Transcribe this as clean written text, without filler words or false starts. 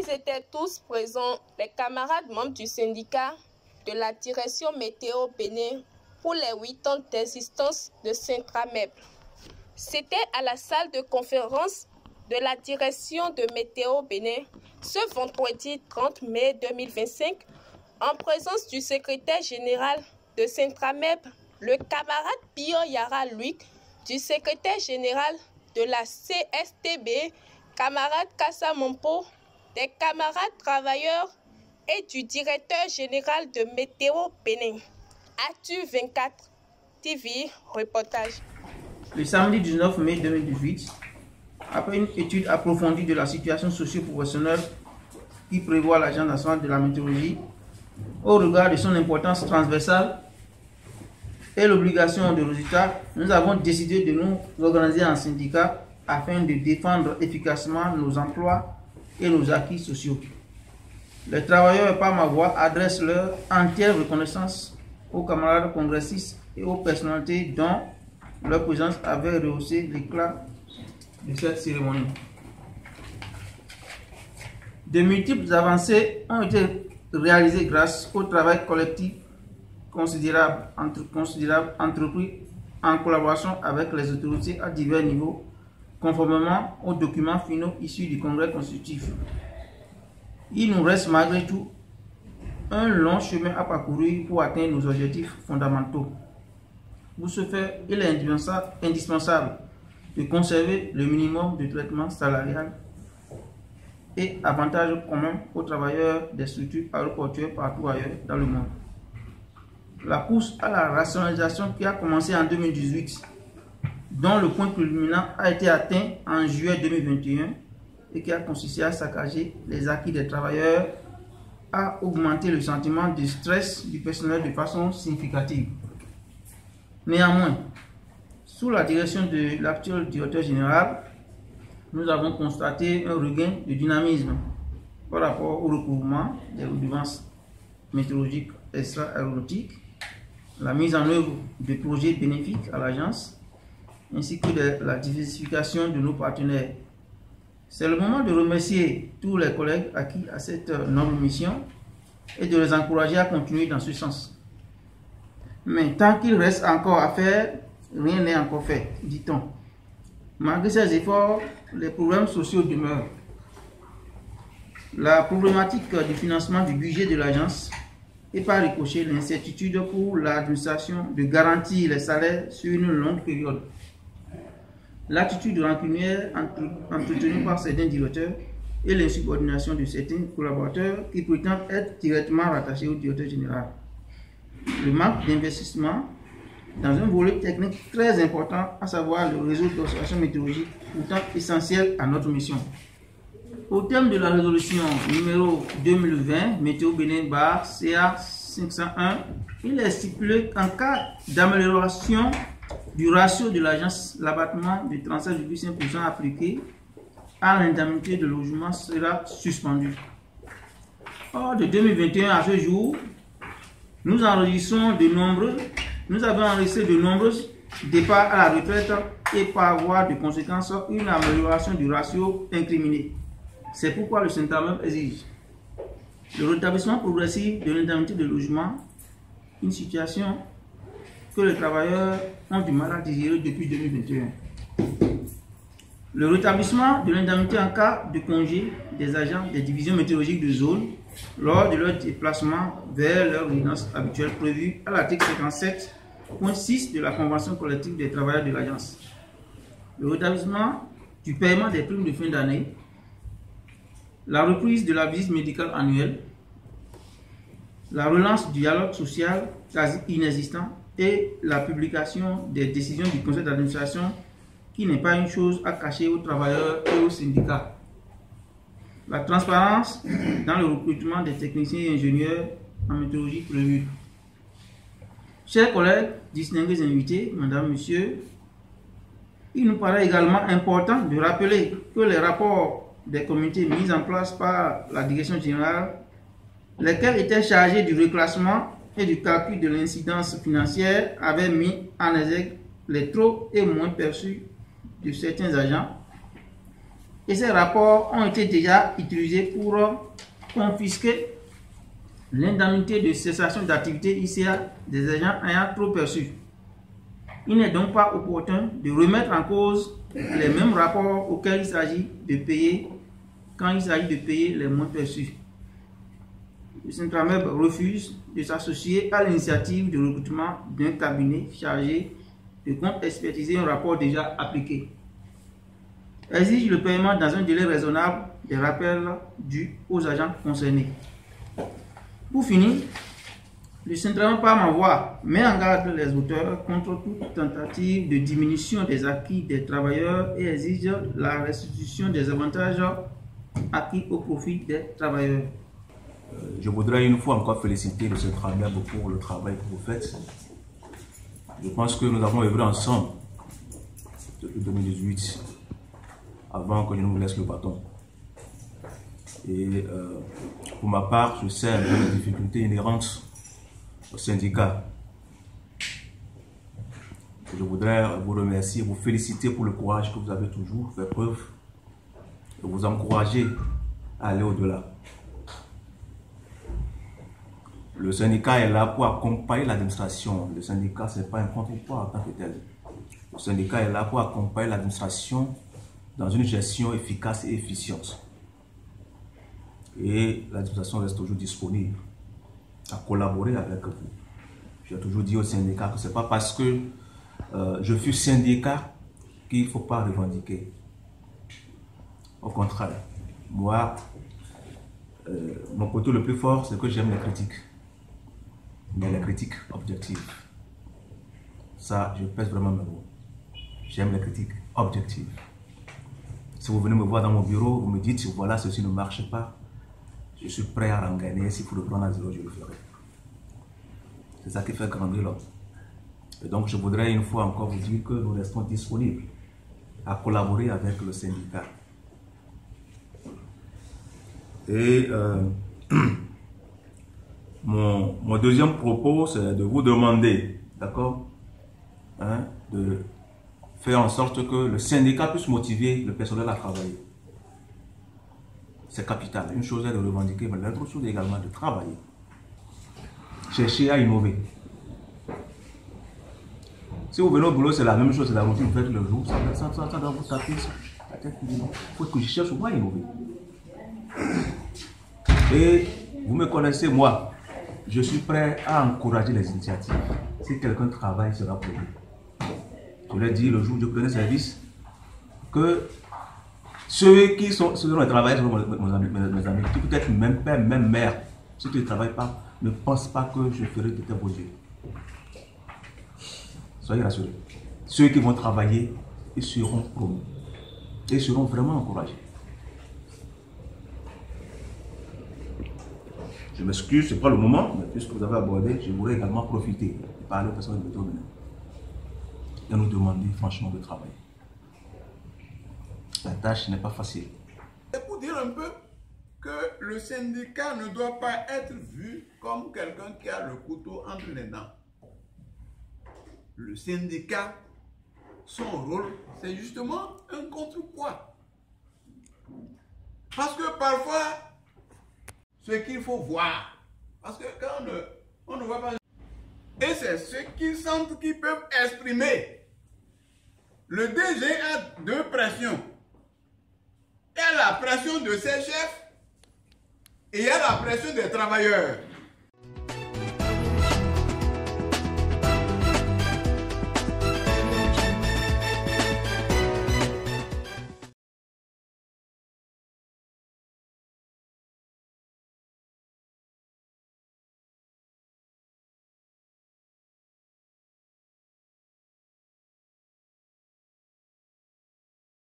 Ils étaient tous présents, les camarades membres du syndicat de la direction Météo Bénin pour les 8 ans d'existence de Centrameb. C'était à la salle de conférence de la direction de Météo Bénin ce vendredi 30 mai 2025 en présence du secrétaire général de Centrameb, le camarade Pio Yara Luc, du secrétaire général de la CSTB, camarade Kassa Mompo, des camarades travailleurs et du directeur général de Météo Bénin. Actu 24 TV, reportage. Le samedi 19 mai 2018, après une étude approfondie de la situation socio-professionnelle qui prévoit l'Agence nationale de la météorologie, au regard de son importance transversale et l'obligation de résultat, nous avons décidé de nous organiser en syndicat afin de défendre efficacement nos emplois et nos acquis sociaux. Les travailleurs, par ma voix, adressent leur entière reconnaissance aux camarades congressistes et aux personnalités dont leur présence avait rehaussé l'éclat de cette cérémonie. De multiples avancées ont été réalisées grâce au travail collectif considérable entrepris en collaboration avec les autorités à divers niveaux, conformément aux documents finaux issus du Congrès constitutif. Il nous reste malgré tout un long chemin à parcourir pour atteindre nos objectifs fondamentaux. Pour ce faire, il est indispensable de conserver le minimum de traitement salarial et avantages communs aux travailleurs des structures aéroportuaires partout ailleurs dans le monde. La course à la rationalisation qui a commencé en 2018, dont le point culminant a été atteint en juillet 2021 et qui a consisté à saccager les acquis des travailleurs, a augmenté le sentiment de stress du personnel de façon significative. Néanmoins, sous la direction de l'actuel directeur général, nous avons constaté un regain de dynamisme par rapport au recouvrement des redevances météorologiques extra-aéronautiques, la mise en œuvre de projets bénéfiques à l'agence, ainsi que de la diversification de nos partenaires. C'est le moment de remercier tous les collègues acquis à cette noble mission et de les encourager à continuer dans ce sens. Mais tant qu'il reste encore à faire, rien n'est encore fait, dit-on. Malgré ces efforts, les problèmes sociaux demeurent. La problématique du financement du budget de l'agence et par ricochet l'incertitude pour l'administration de garantir les salaires sur une longue période. L'attitude rancunière entretenue par certains directeurs et l'insubordination de certains collaborateurs qui prétendent être directement rattachés au directeur général. Le manque d'investissement dans un volet technique très important, à savoir le réseau d'observation météorologique, pourtant essentiel à notre mission. Au terme de la résolution numéro 2020, Météo Bénin CA 501, il est stipulé qu'en cas d'amélioration du ratio de l'agence, l'abattement de 37,5% appliqué à l'indemnité de logement sera suspendu. Or, de 2021 à ce jour, nous avons enregistré de nombreux départs à la retraite et par voie de conséquence une amélioration du ratio incriminé. C'est pourquoi le Centrameb exige le rétablissement progressif de l'indemnité de logement, une situation que les travailleurs ont du mal à digérer depuis 2021. Le rétablissement de l'indemnité en cas de congé des agents des divisions météorologiques de zone lors de leur déplacement vers leur résidence habituelle prévue à l'article 57.6 de la Convention collective des travailleurs de l'agence. Le rétablissement du paiement des primes de fin d'année, la reprise de la visite médicale annuelle, la relance du dialogue social quasi inexistant et la publication des décisions du conseil d'administration qui n'est pas une chose à cacher aux travailleurs et aux syndicats. La transparence dans le recrutement des techniciens et ingénieurs en météorologie prévue. Chers collègues, distingués invités, mesdames, messieurs, il nous paraît également important de rappeler que les rapports des comités mis en place par la direction générale, lesquels étaient chargés du reclassement et du calcul de l'incidence financière, avaient mis en exergue les trop et moins perçus de certains agents Et ces rapports ont été déjà utilisés pour confisquer l'indemnité de cessation d'activité ICA des agents ayant trop perçu. Il n'est donc pas opportun de remettre en cause les mêmes rapports auxquels il s'agit de payer quand il s'agit de payer les moins perçus. Le Centrameb refuse de s'associer à l'initiative de recrutement d'un cabinet chargé de contre-expertiser un rapport déjà appliqué. Exige le paiement dans un délai raisonnable des rappels dus aux agents concernés. Pour finir, le Centrameb par ma voix met en garde les auteurs contre toute tentative de diminution des acquis des travailleurs et exige la restitution des avantages acquis au profit des travailleurs. Je voudrais une fois encore féliciter le Centrameb pour le travail que vous faites. Je pense que nous avons œuvré ensemble depuis 2018, avant que je ne vous laisse le bâton. Et pour ma part, je sais un peu les difficultés inhérentes au syndicat. Je voudrais vous remercier, vous féliciter pour le courage que vous avez toujours fait preuve et vous encourager à aller au-delà. Le syndicat est là pour accompagner l'administration. Le syndicat, ce n'est pas un contrepoids en tant que tel. Le syndicat est là pour accompagner l'administration dans une gestion efficace et efficiente. Et l'administration reste toujours disponible à collaborer avec vous. J'ai toujours dit au syndicat que ce n'est pas parce que je suis syndicat qu'il ne faut pas revendiquer. Au contraire, moi, mon côté le plus fort, c'est que j'aime les critiques. Mais les critiques objectives. Ça, je pèse vraiment mes mots. J'aime les critiques objectives. Si vous venez me voir dans mon bureau, vous me dites, voilà, ceci ne marche pas, je suis prêt à en gagner. S'il faut le prendre à zéro, je le ferai. C'est ça qui fait grandir l'homme. Et donc, je voudrais une fois encore vous dire que nous restons disponibles à collaborer avec le syndicat. Et mon deuxième propos, c'est de vous demander, d'accord, hein, de faire en sorte que le syndicat puisse motiver le personnel à travailler. C'est capital. Une chose est de revendiquer, mais l'autre chose est également de travailler. Chercher à innover. Si vous venez au boulot, c'est la même chose, c'est la routine, vous faites le jour, ça doit vous taper la tête. Il faut que je cherche au moins à innover. Et vous me connaissez, moi, je suis prêt à encourager les initiatives. Si quelqu'un travaille, il sera pour lui. Je l'ai dit le jour où je prenais service, que ceux qui sont les travailleurs sont mes amis, qui peut-être même père, même mère, si tu ne travailles pas, ne pense pas que je ferai de tes beaux yeux. Soyez rassurés. Ceux qui vont travailler, ils seront promus. Ils seront vraiment encouragés. Je m'excuse, ce n'est pas le moment, mais puisque vous avez abordé, je voudrais également profiter de parler aux personnes de métro et nous demander franchement de travailler. La tâche n'est pas facile. C'est pour dire un peu que le syndicat ne doit pas être vu comme quelqu'un qui a le couteau entre les dents. Le syndicat, son rôle, c'est justement un contrepoids. Parce que parfois, ce qu'il faut voir, parce que quand on ne voit pas, et c'est ce qu'ils sentent qu'ils peuvent exprimer. Le DG a deux pressions. Il y a la pression de ses chefs et il y a la pression des travailleurs.